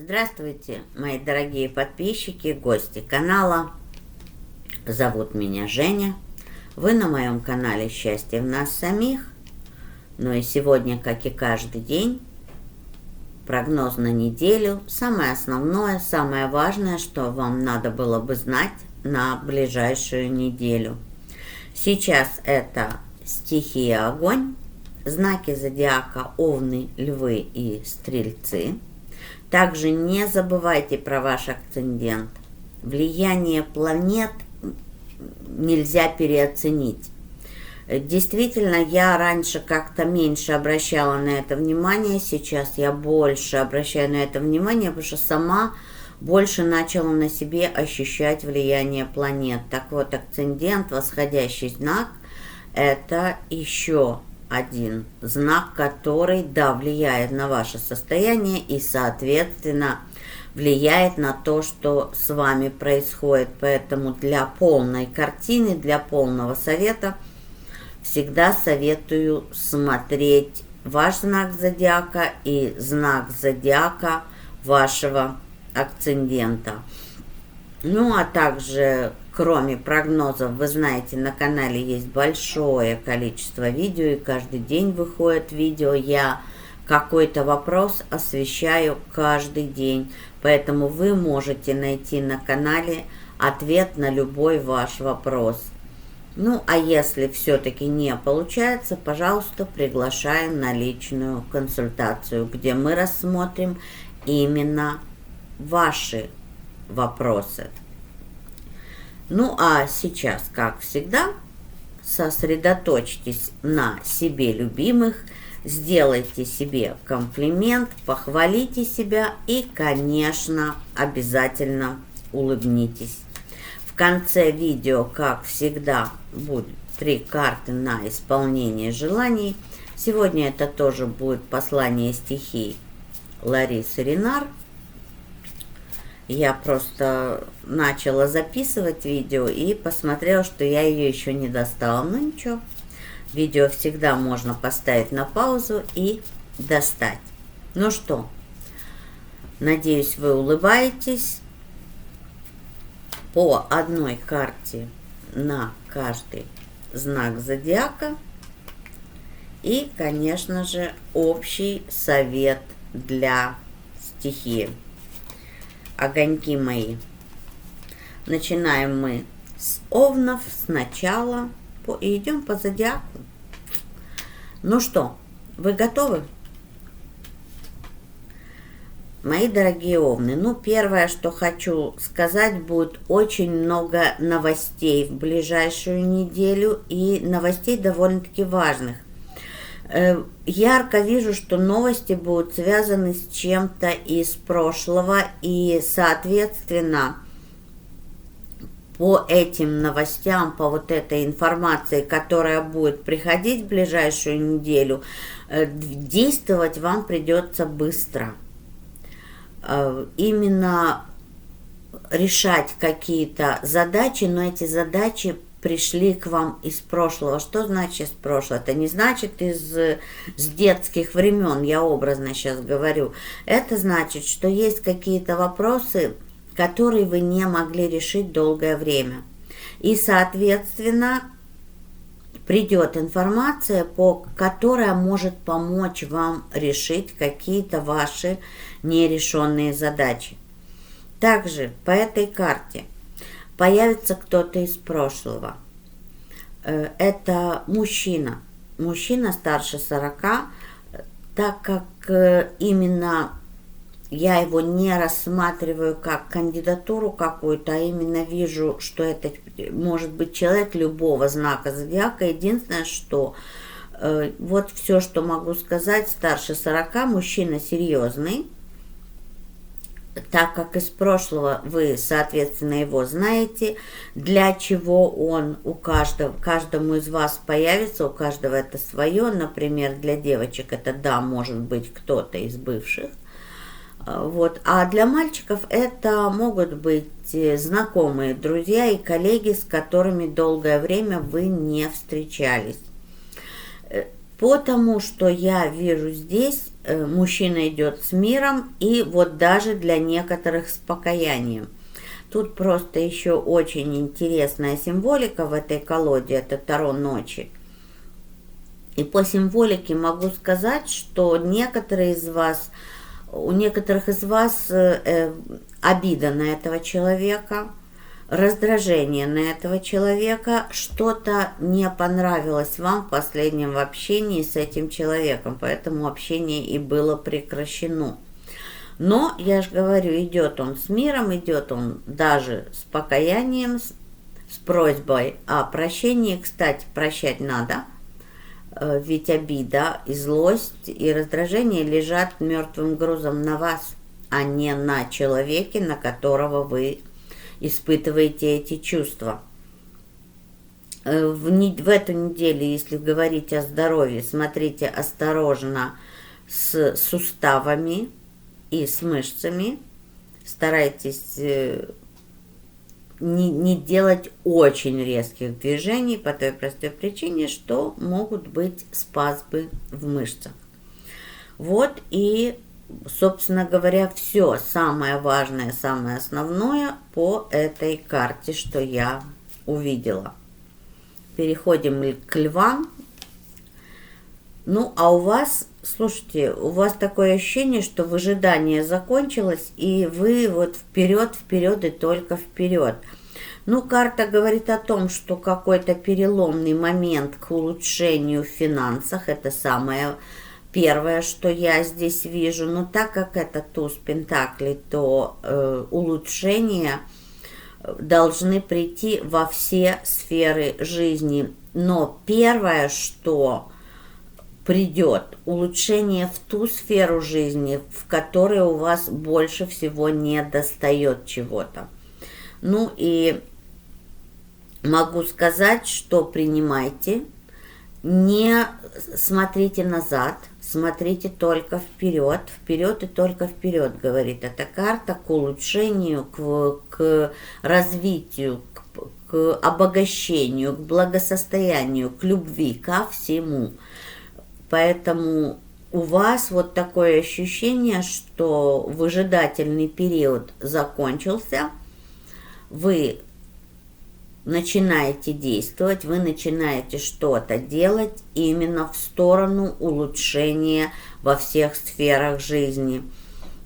Здравствуйте, мои дорогие подписчики, гости канала. Зовут меня Женя. Вы на моем канале «Счастье в нас самих». Ну и сегодня, как и каждый день, прогноз на неделю. Самое основное, самое важное, что вам надо было бы знать на ближайшую неделю. Сейчас это стихия огонь, знаки зодиака Овны, Львы и Стрельцы. Также не забывайте про ваш асцендент. Влияние планет нельзя переоценить. Действительно, я раньше как-то меньше обращала на это внимание, сейчас я больше обращаю на это внимание, потому что сама больше начала на себе ощущать влияние планет. Так вот, асцендент, восходящий знак, это еще один знак, который, да, влияет на ваше состояние и, соответственно, влияет на то, что с вами происходит. Поэтому для полной картины, для полного совета всегда советую смотреть ваш знак зодиака и знак зодиака вашего асцендента. Ну, а также, кроме прогнозов, вы знаете, на канале есть большое количество видео, и каждый день выходит видео. Я какой-то вопрос освещаю каждый день, поэтому вы можете найти на канале ответ на любой ваш вопрос. Ну, а если все-таки не получается, пожалуйста, приглашаем на личную консультацию, где мы рассмотрим именно ваши вопросы. Ну а сейчас, как всегда, сосредоточьтесь на себе любимых, сделайте себе комплимент, похвалите себя и, конечно, обязательно улыбнитесь. В конце видео, как всегда, будут 3 карты на исполнение желаний. Сегодня это тоже будет послание стихий Ларисы Ренар. Я просто начала записывать видео и посмотрела, что я ее еще не достала. Ну ничего, видео всегда можно поставить на паузу и достать. Ну что, надеюсь, вы улыбаетесь. По одной карте на каждый знак зодиака. И, конечно же, общий совет для стихии. Огоньки мои. Начинаем мы с Овнов сначала и идем по зодиаку. Ну что, вы готовы? Мои дорогие Овны, ну первое, что хочу сказать, будет очень много новостей в ближайшую неделю и новостей довольно-таки важных. Ярко вижу, что новости будут связаны с чем-то из прошлого, и, соответственно, по этим новостям, по вот этой информации, которая будет приходить в ближайшую неделю, действовать вам придется быстро. Именно решать какие-то задачи, но эти задачи пришли к вам из прошлого. Что значит из прошлого? Это не значит с детских времен, я образно сейчас говорю. Это значит, что есть какие-то вопросы, которые вы не могли решить долгое время. И, соответственно, придет информация, которая может помочь вам решить какие-то ваши нерешенные задачи. Также по этой карте появится кто-то из прошлого. Это мужчина. Мужчина старше 40, так как именно я его не рассматриваю как кандидатуру какую-то, а именно вижу, что это может быть человек любого знака зодиака. Единственное, что вот все, что могу сказать, старше 40, мужчина серьезный. Так как из прошлого вы, соответственно, его знаете, для чего он каждому из вас появится, у каждого это свое. Например, для девочек это, да, может быть кто-то из бывших. Вот. А для мальчиков это могут быть знакомые, друзья и коллеги, с которыми долгое время вы не встречались. Потому что я вижу здесь, мужчина идет с миром и вот даже для некоторых с покаянием. Тут просто еще очень интересная символика в этой колоде, это Таро ночи. И по символике могу сказать, что у некоторых из вас обида на этого человека, раздражение на этого человека, что-то не понравилось вам в последнем общении с этим человеком, поэтому общение и было прекращено. Но, я же говорю, идет он с миром, идет он даже с покаянием, с просьбой о прощении. Кстати, прощать надо, ведь обида и злость и раздражение лежат мертвым грузом на вас, а не на человеке, на которого вы испытываете эти чувства. В эту неделю, если говорить о здоровье, смотрите осторожно с суставами и с мышцами. Старайтесь не делать очень резких движений по той простой причине, что могут быть спазмы в мышцах. Вот и, собственно говоря, все самое важное, самое основное по этой карте, что я увидела. Переходим к львам. Ну, а у вас, слушайте, у вас такое ощущение, что выжидание закончилось, и вы вот вперед и только вперед. Ну, карта говорит о том, что какой-то переломный момент к улучшению в финансах, это самое первое, что я здесь вижу. Но так как это туз пентаклей, то улучшения должны прийти во все сферы жизни. Но первое, что придет, улучшение в ту сферу жизни, в которой у вас больше всего не достает чего-то. Ну и могу сказать, что принимайте, не смотрите назад, смотрите только вперед и только вперед, говорит эта карта, к улучшению, к развитию, к обогащению, к благосостоянию, к любви, ко всему. Поэтому у вас вот такое ощущение, что выжидательный период закончился, вы начинаете действовать, вы начинаете что-то делать именно в сторону улучшения во всех сферах жизни.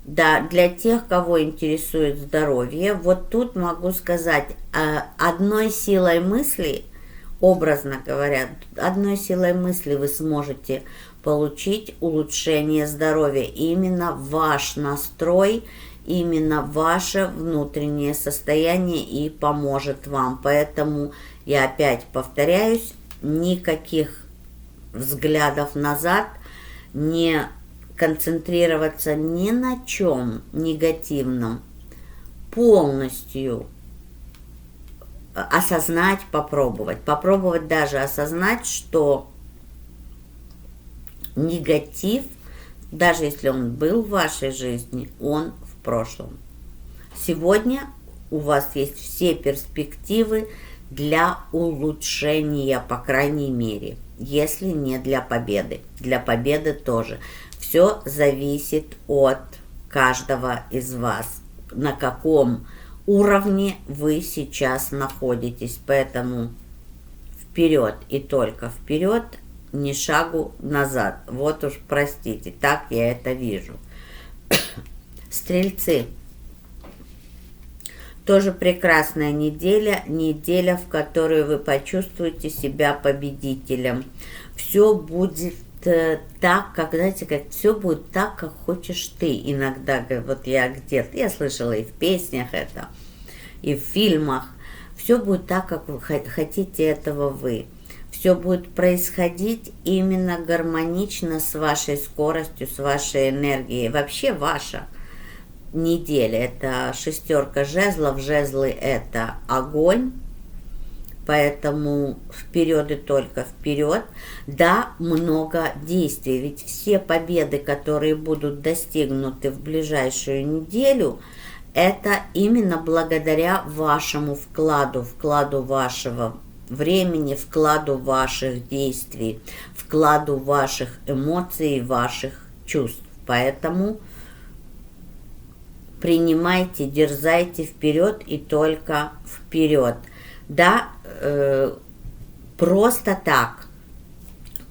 Да, для тех, кого интересует здоровье, вот тут могу сказать, одной силой мысли, образно говоря, одной силой мысли вы сможете получить улучшение здоровья. Именно ваш настрой, именно ваше внутреннее состояние и поможет вам. Поэтому я опять повторяюсь, никаких взглядов назад, не концентрироваться ни на чем негативном, полностью осознать, попробовать даже осознать, что негатив, даже если он был в вашей жизни, он в прошлом. Сегодня у вас есть все перспективы для улучшения, по крайней мере, если не для победы. Для победы тоже. Все зависит от каждого из вас, на каком уровне вы сейчас находитесь. Поэтому вперед и только вперед, ни шагу назад. Вот уж простите, так я это вижу. Стрельцы. Тоже прекрасная неделя, неделя, в которой вы почувствуете себя победителем. Все будет так, как, знаете, как все будет так, как хочешь ты. Иногда, вот я где-то, я слышала и в песнях это, и в фильмах. Все будет так, как вы хотите этого вы. Все будет происходить именно гармонично с вашей скоростью, с вашей энергией. Вообще ваша неделя. Это шестерка жезлов. Жезлы – это огонь. Поэтому вперед и только вперед. Да, много действий. Ведь все победы, которые будут достигнуты в ближайшую неделю, это именно благодаря вашему вкладу вашего времени, вкладу ваших действий, вкладу ваших эмоций, ваших чувств. Поэтому принимайте, дерзайте вперед и только вперед. Да, просто так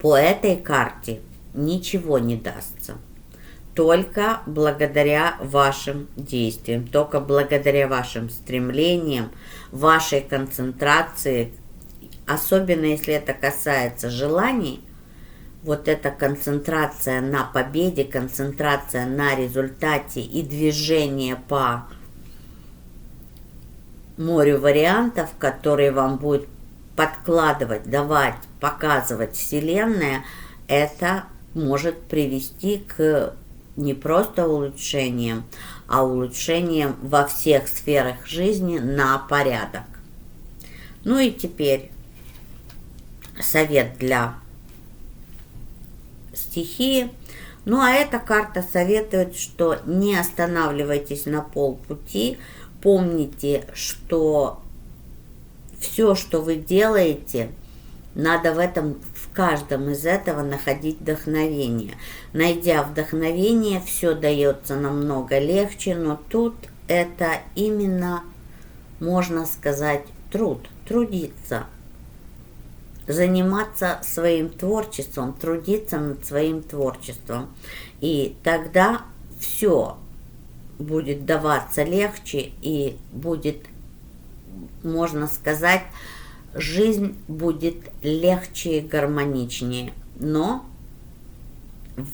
по этой карте ничего не дастся. Только благодаря вашим действиям, только благодаря вашим стремлениям, вашей концентрации, особенно если это касается желаний, вот эта концентрация на победе, концентрация на результате и движение по морю вариантов, которые вам будет подкладывать, давать, показывать Вселенная, это может привести к не просто улучшениям, а улучшениям во всех сферах жизни на порядок. Ну и теперь совет для стихии. Ну а эта карта советует, что не останавливайтесь на полпути. Помните, что все, что вы делаете, надо в каждом из этого находить вдохновение. Найдя вдохновение, все дается намного легче, но тут это именно, можно сказать, трудиться. Заниматься своим творчеством, трудиться над своим творчеством. И тогда все будет даваться легче и будет, можно сказать, жизнь будет легче и гармоничнее. Но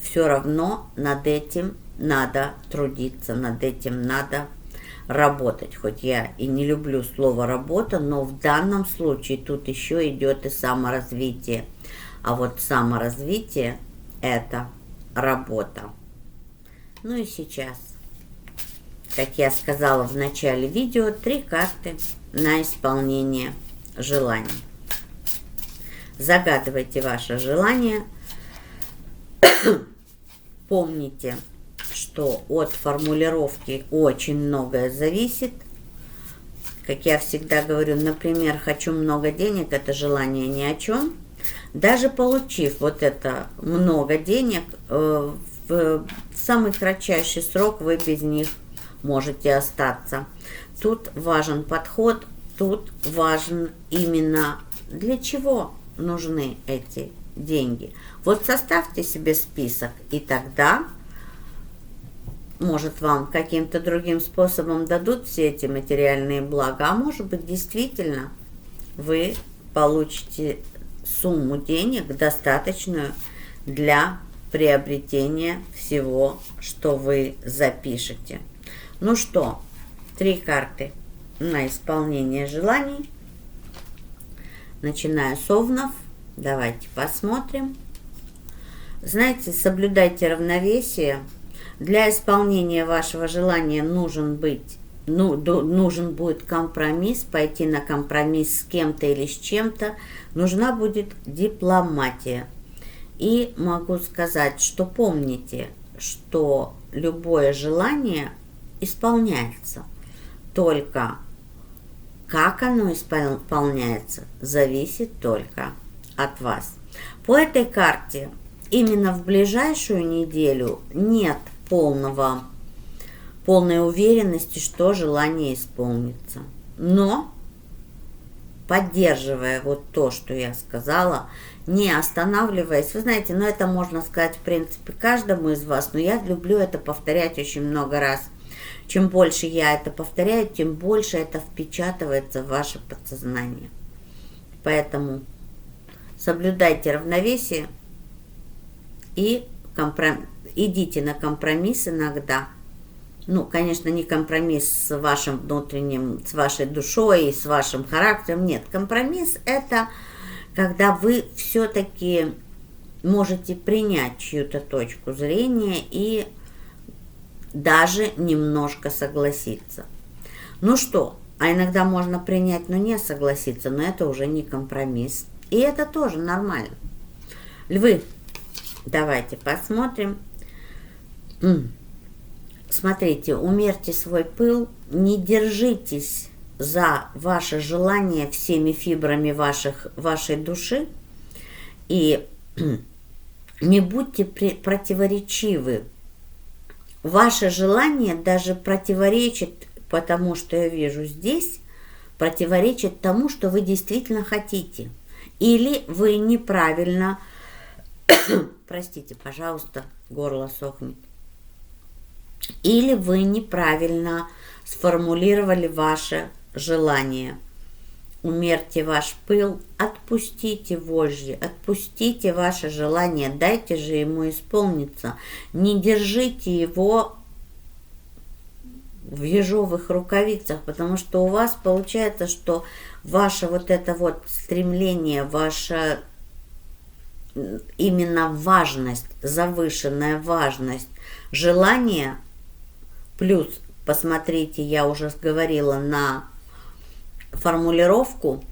все равно над этим надо трудиться, над этим надо работать. Хоть я и не люблю слово «работа», но в данном случае тут еще идет и саморазвитие. А вот саморазвитие – это работа. Ну и сейчас, как я сказала в начале видео, 3 карты на исполнение желаний. Загадывайте ваше желание. Помните, что от формулировки очень многое зависит. Как я всегда говорю, например, хочу много денег, это желание ни о чем. Даже получив вот это много денег, в самый кратчайший срок вы без них можете остаться. Тут важен подход, тут важен именно для чего нужны эти деньги. Вот составьте себе список, и тогда, может, вам каким-то другим способом дадут все эти материальные блага, а может быть, действительно, вы получите сумму денег, достаточную для приобретения всего, что вы запишете. Ну что, 3 карты на исполнение желаний. Начиная с овнов. Давайте посмотрим. Знаете, соблюдайте равновесие. Для исполнения вашего желания нужен будет компромисс, пойти на компромисс с кем-то или с чем-то. Нужна будет дипломатия. И могу сказать, что помните, что любое желание исполняется. Только как оно исполняется, зависит только от вас. По этой карте именно в ближайшую неделю нет полной уверенности, что желание исполнится. Но, поддерживая вот то, что я сказала, не останавливаясь, вы знаете, это можно сказать, в принципе, каждому из вас, но я люблю это повторять очень много раз. Чем больше я это повторяю, тем больше это впечатывается в ваше подсознание. Поэтому соблюдайте равновесие и идите на компромисс иногда. Конечно, не компромисс с вашим внутренним, с вашей душой и с вашим характером. Нет, компромисс – это когда вы все-таки можете принять чью-то точку зрения и даже немножко согласиться. А иногда можно принять, но не согласиться, но это уже не компромисс. И это тоже нормально. Львы, давайте посмотрим. Смотрите, умерьте свой пыл, не держитесь за ваше желание всеми фибрами вашей души и не будьте противоречивы. Ваше желание даже противоречит, потому что я вижу здесь, противоречит тому, что вы действительно хотите. Или вы неправильно, простите, пожалуйста, горло сохнет, или вы неправильно сформулировали ваше желание. Умерьте ваш пыл, отпустите вожжи, отпустите ваше желание, дайте же ему исполниться. Не держите его в ежовых рукавицах, потому что у вас получается, что ваше вот это вот стремление, ваша именно важность, завышенная важность, желание, плюс, посмотрите, я уже говорила на формулировку,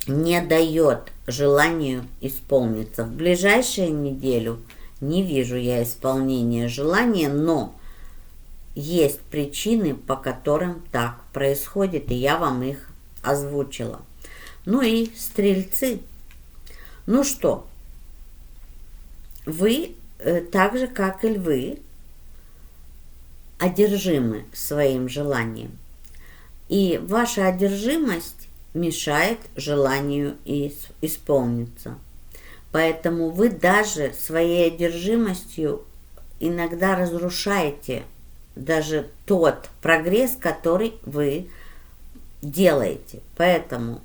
не дает желанию исполниться. В ближайшую неделю не вижу я исполнения желания, но есть причины, по которым так происходит, и я вам их озвучила. Ну и стрельцы. Ну что, вы, так же как и львы, одержимы своим желанием. И ваша одержимость мешает желанию исполниться. Поэтому вы даже своей одержимостью иногда разрушаете даже тот прогресс, который вы делаете. Поэтому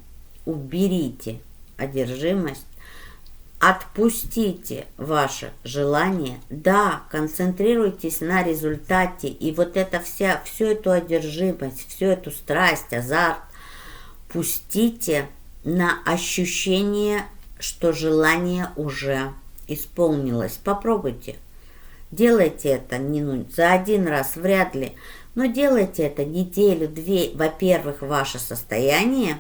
уберите одержимость, отпустите ваше желание, да, концентрируйтесь на результате, и вот это всю эту одержимость, всю эту страсть, азарт пустите на ощущение, что желание уже исполнилось. Попробуйте. Делайте это за один раз, вряд ли, но делайте это неделю-две. Во-первых, ваше состояние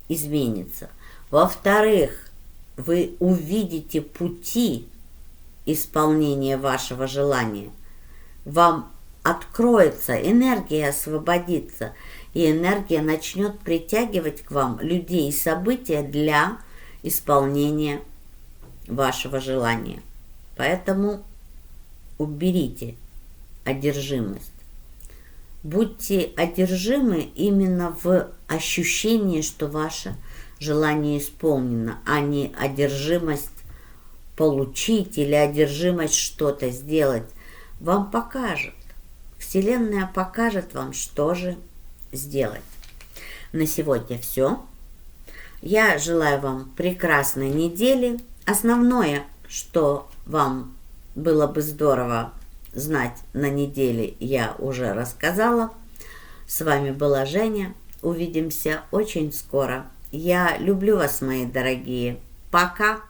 изменится. Во-вторых, вы увидите пути исполнения вашего желания. Вам откроется, энергия освободится, и энергия начнет притягивать к вам людей и события для исполнения вашего желания. Поэтому уберите одержимость. Будьте одержимы именно в ощущении, что ваше желание исполнено, а не одержимость получить или одержимость что-то сделать. Вам покажет. Вселенная покажет вам, что же сделать. На сегодня все. Я желаю вам прекрасной недели. Основное, что вам было бы здорово знать на неделе, я уже рассказала. С вами была Женя. Увидимся очень скоро. Я люблю вас, мои дорогие. Пока!